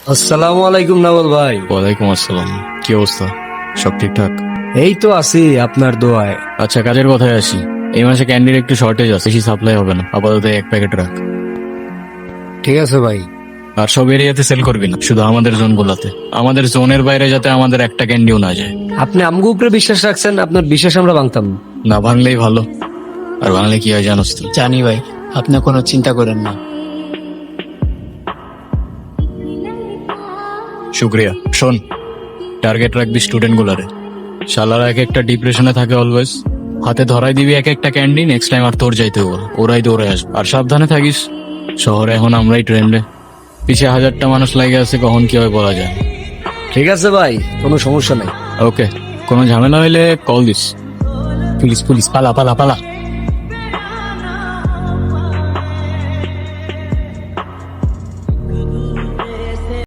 আসসালামু আলাইকুম নাবল ভাই। ওয়ালাইকুম আসসালাম। কি অবস্থা? সব ঠিকঠাক? এই তো আছি আপনার দোয়ায়। আচ্ছা, কাজের কথায় আসি। এই মাসে ক্যান্ডির একটু শর্টেজ আছে, বেশি সাপ্লাই হবে না, আপাতত এক প্যাকেট রাখ। ঠিক আছে ভাই। আর সব এরিয়াতে সেল করবি না, শুধু আমাদের জোন গুলাতে। আমাদের জোনের বাইরে যাতে আমাদের একটা ক্যান্ডিও না যায়। আপনি আমগো উপরে বিশ্বাস রাখছেন, আপনার বিশ্বাস আমরা ভাঙতাম না। না ভাঙলেই ভালো। আর ভাঙলে কি হয় জানোস তো? জানি ভাই, আপনি কোনো চিন্তা করেন না। শুক্রিয়া। শোন, টার্গেট রাখবি স্টুডেন্ট গুলারে। শালারা এক একটা ডিপ্রেশনে থাকে অলওয়েজ। হাতে ধরাই দিবি এক একটা ক্যান্ডি, নেক্সট টাইম আর তোর যাইতে হবে না। ওরাই দৌড়ে আসবে। আর সাবধানে থাকিস, শহরে এখন আমরাই ট্রেন্ডে। পিছিয়ে হাজারটা মানুষ লাগে আছে, কখন কি হয় বলা যায় না। ঠিক আছে ভাই, কোনো সমস্যা নাই। ওকে, কোনো ঝামেলা হইলে কল দিস। পুলিশ পুলিশ, পালা পালা পালা।